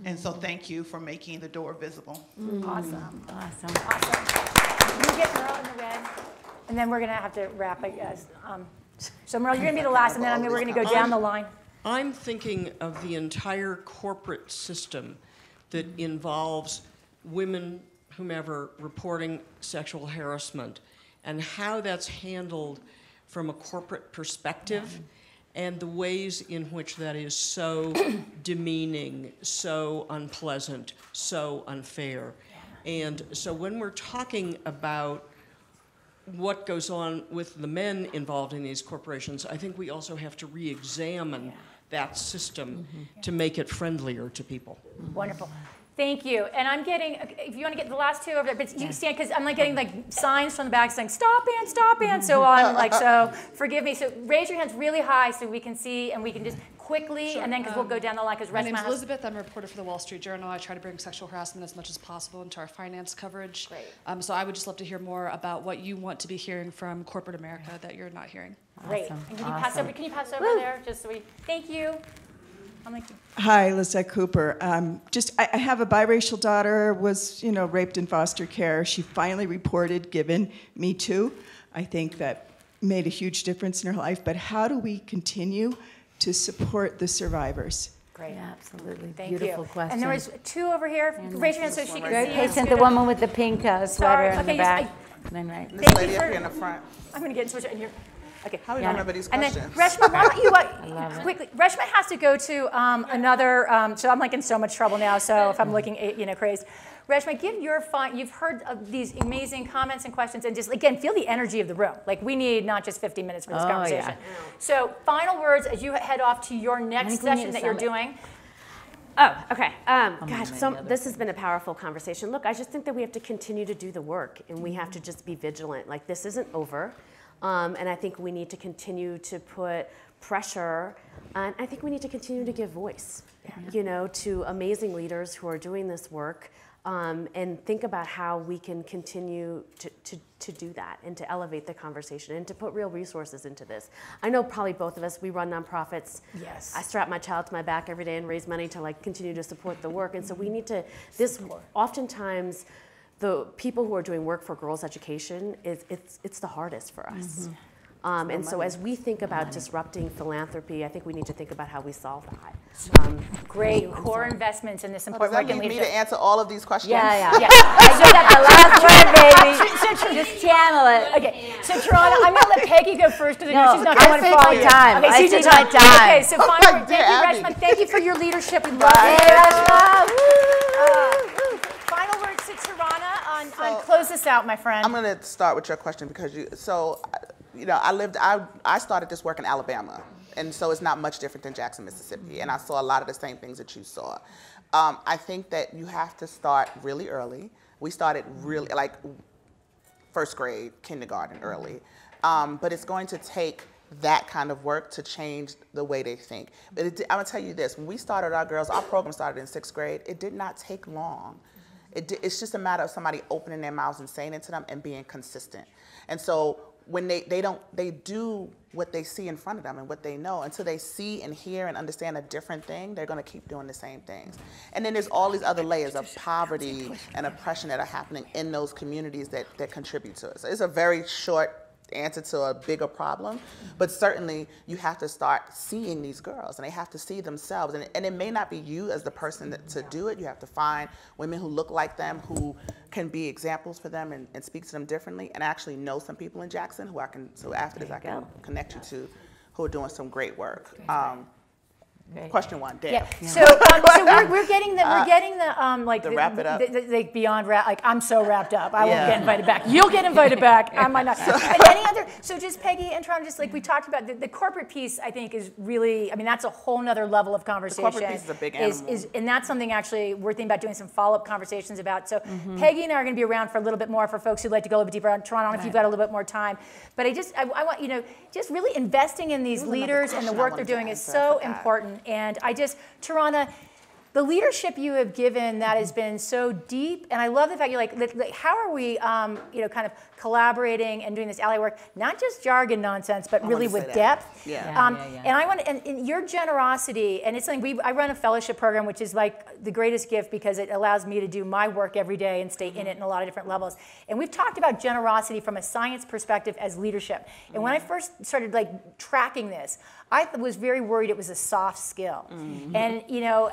And so thank you for making the door visible. Awesome. Awesome. Awesome. You get Merle in the red, and then we're going to have to wrap, I guess. So Merle, you're going to be the last, and then we're going to go down the line. I'm thinking of the entire corporate system that involves women, whomever, reporting sexual harassment, and how that's handled from a corporate perspective, and the ways in which that is so demeaning, so unpleasant, so unfair. And so when we're talking about what goes on with the men involved in these corporations, I think we also have to re-examine that system to make it friendlier to people. Wonderful. Thank you. And I'm getting, if you want to get the last two over there, but you stand, because I'm like getting like signs from the back saying, stop and so on. Like, so forgive me. So raise your hands really high so we can see, and we can just quickly, Sure. and then because we'll go down the line, because My Reshma name is has. Elizabeth. I'm a reporter for the Wall Street Journal. I try to bring sexual harassment as much as possible into our finance coverage. Great. So I would just love to hear more about what you want to be hearing from corporate America that you're not hearing. Great. Awesome. And can you pass over there, just so we, thank you. I'm like, Hi, Lizette Cooper. I have a biracial daughter, was, raped in foster care. She finally reported, given Me Too. I think that made a huge difference in her life. But how do we continue to support the survivors? great. Yeah, absolutely. Thank Beautiful you. question. And there was two over here. Raise your hand so she can Very see. patient, the woman with the pink sweater Sorry. in the Okay, back. And then right. This lady up here in the front. I'm going to get switch it in here. Okay. How do we remember these And then questions? Reshma, why don't you love it. quickly? Reshma has to go to another. So I'm like in so much trouble now. So if I'm looking, crazed. Reshma, give your you've heard of these amazing comments and questions, and just again feel the energy of the room. Like we need not just 50 minutes for this conversation. Yeah. So final words as you head off to your next session that you're doing. Oh, okay. Gosh, this has been a powerful conversation. Look, I just think that we have to continue to do the work, and we have to just be vigilant. Like this isn't over. And I think we need to continue to put pressure, and I think we need to continue to give voice, to amazing leaders who are doing this work, and think about how we can continue to do that and to elevate the conversation and to put real resources into this. I know probably both of us, we run nonprofits. Yes. I strap my child to my back every day and raise money to continue to support the work, and so we need to, oftentimes, the people who are doing work for girls' education, it's the hardest for us. And so as we think about disrupting philanthropy, I think we need to think about how we solve that. Great core investments in this important Does work that and need me leadership. to answer all of these questions? Yeah. I just got the last word, baby. Just channel it. Okay, so Tarana, I'm going to let Peggy go first because I know No, she's not I going to take follow my you. time. Okay, I so you take take my time. Okay, so final word. Thank you, Abby. Reshma. Thank you for your leadership. We love Hey, it. Reshma. Woo. Final words to Tarana on close this out, my friend. I'm going to start with your question because I started this work in Alabama, and so it's not much different than Jackson, Mississippi, and I saw a lot of the same things that you saw. I think that you have to start really early. We started really, like, first grade, kindergarten early. But it's going to take that kind of work to change the way they think. But I'm gonna tell you this, when we started our girls, our program started in 6th grade, it did not take long. It's just a matter of somebody opening their mouths and saying it to them and being consistent. And so when they do what they see in front of them and what they know, until they see and hear and understand a different thing, they're gonna keep doing the same things. And then there's all these other layers of poverty and oppression that are happening in those communities that contribute to it. So it's a very short answer to a bigger problem, but certainly you have to start seeing these girls and they have to see themselves, and it may not be you as the person to do it. You have to find women who look like them, who can be examples for them and speak to them differently, and I actually know some people in Jackson who so after this I can connect you to, who are doing some great work. Question 1, Dan. Yeah. So we're getting the like the wrap it up. The beyond wrap. Like, I'm so wrapped up. I won't get invited back. You'll get invited back. I might not. But any other? So just Peggy and Tarana, just like we talked about, the corporate piece, I think, is really. I mean, that's a whole nother level of conversation. The corporate piece is a big animal. And that's something actually we're thinking about doing some follow-up conversations about. So Peggy and I are going to be around for a little bit more for folks who'd like to go a little bit deeper on Tarana. I don't know if you've got a little bit more time, but I want just really investing in these leaders and the work they're doing is so important. And Tarana, the leadership you have given that has been so deep, and I love the fact you're like how are we, kind of collaborating and doing this ally work, not just jargon nonsense, but really with depth. And I want, and your generosity, and it's something I run a fellowship program, which is like the greatest gift because it allows me to do my work every day and stay in it in a lot of different levels. And we've talked about generosity from a science perspective as leadership. And when I first started tracking this, I was very worried it was a soft skill. And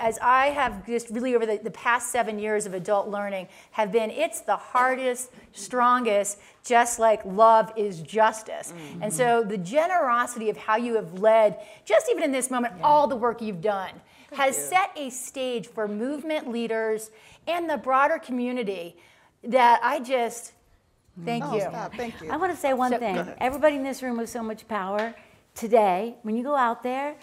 as I have just really over the past 7 years of adult learning it's the hardest, strongest, just like love is justice. And so the generosity of how you have led, just even in this moment, all the work you've done has set a stage for movement leaders and the broader community that I just, thank you. Thank you. I want to say one thing. Everybody in this room with so much power. Today, when you go out there,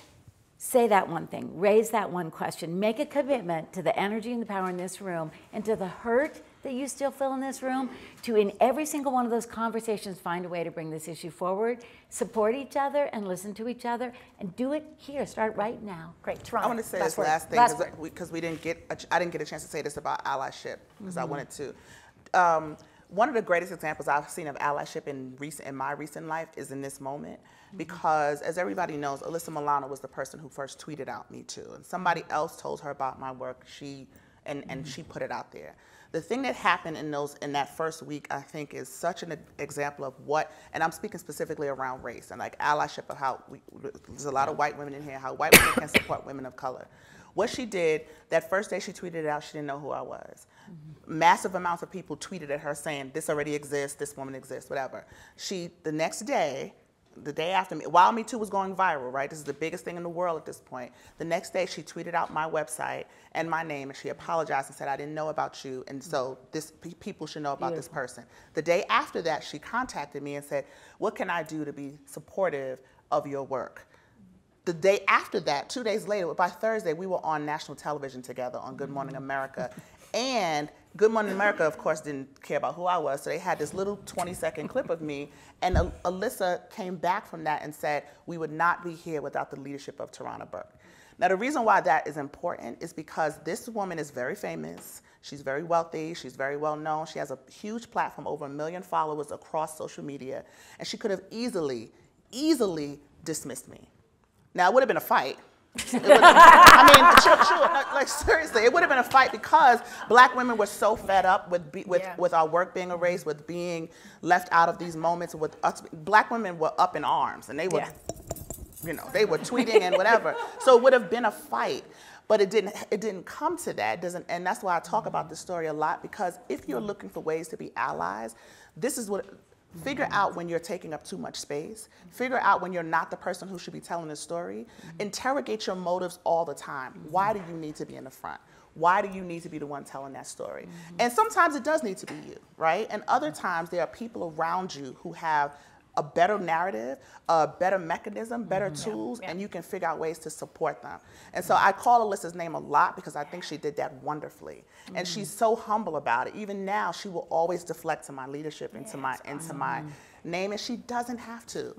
say that one thing, raise that one question, make a commitment to the energy and the power in this room and to the hurt that you still feel in this room, to in every single one of those conversations find a way to bring this issue forward, support each other and listen to each other, and do it here, start right now. Great, Tarana. I want to say this last thing, because I didn't get a chance to say this about allyship, because I wanted to. One of the greatest examples I've seen of allyship in my recent life is in this moment, because as everybody knows, Alyssa Milano was the person who first tweeted out Me Too, and somebody else told her about my work. She put it out there. The thing that happened in that first week, I think, is such an example of what, and I'm speaking specifically around race and like allyship of how there's a lot of white women in here, how white women can support women of color. What she did, that first day she tweeted it out, she didn't know who I was. Massive amounts of people tweeted at her saying, this already exists, this woman exists, whatever. The next day, the day after me, while Me Too was going viral, right? This is the biggest thing in the world at this point. The next day, she tweeted out my website and my name, and she apologized and said, I didn't know about you, and so people should know about this person. The day after that, she contacted me and said, what can I do to be supportive of your work? The day after that, 2 days later, by Thursday, we were on national television together on Good Morning America. And Good Morning America, of course, didn't care about who I was, so they had this little 20-second clip of me, and Alyssa came back from that and said, we would not be here without the leadership of Tarana Burke. Now, the reason why that is important is because this woman is very famous, she's very wealthy, she's very well known, she has a huge platform, over 1 million followers across social media, and she could have easily dismissed me. Now, it would have been a fight. Seriously, it would have been a fight because black women were so fed up with our work being erased, with being left out of these moments. With us, black women were up in arms, and they were, they were tweeting and whatever. So it would have been a fight, but it didn't come to that. And that's why I talk about this story a lot, because if you're looking for ways to be allies, this is what. Figure out when you're taking up too much space. Figure out when you're not the person who should be telling the story. Interrogate your motives all the time. Why do you need to be in the front? Why do you need to be the one telling that story? And sometimes it does need to be you, right? And other times there are people around you who have a better narrative, a better mechanism, better tools, and you can figure out ways to support them. And so I call Alyssa's name a lot because I think she did that wonderfully. And she's so humble about it. Even now, she will always deflect to my leadership, into my name, and she doesn't have to.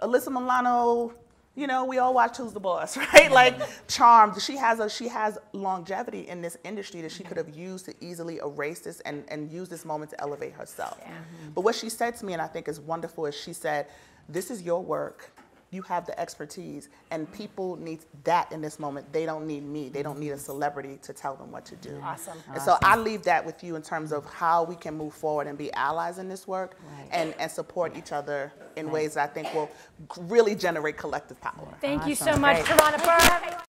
Alyssa Milano, you know, we all watch Who's the Boss, right? Like, charmed. She has longevity in this industry that she could have used to easily erase this and use this moment to elevate herself. But what she said to me, and I think is wonderful, is she said, this is your work. You have the expertise, and people need that in this moment. They don't need me. They don't need a celebrity to tell them what to do. Awesome. And so I leave that with you in terms of how we can move forward and be allies in this work, and support each other in ways that I think will really generate collective power. Thank you so much, Tarana Burke.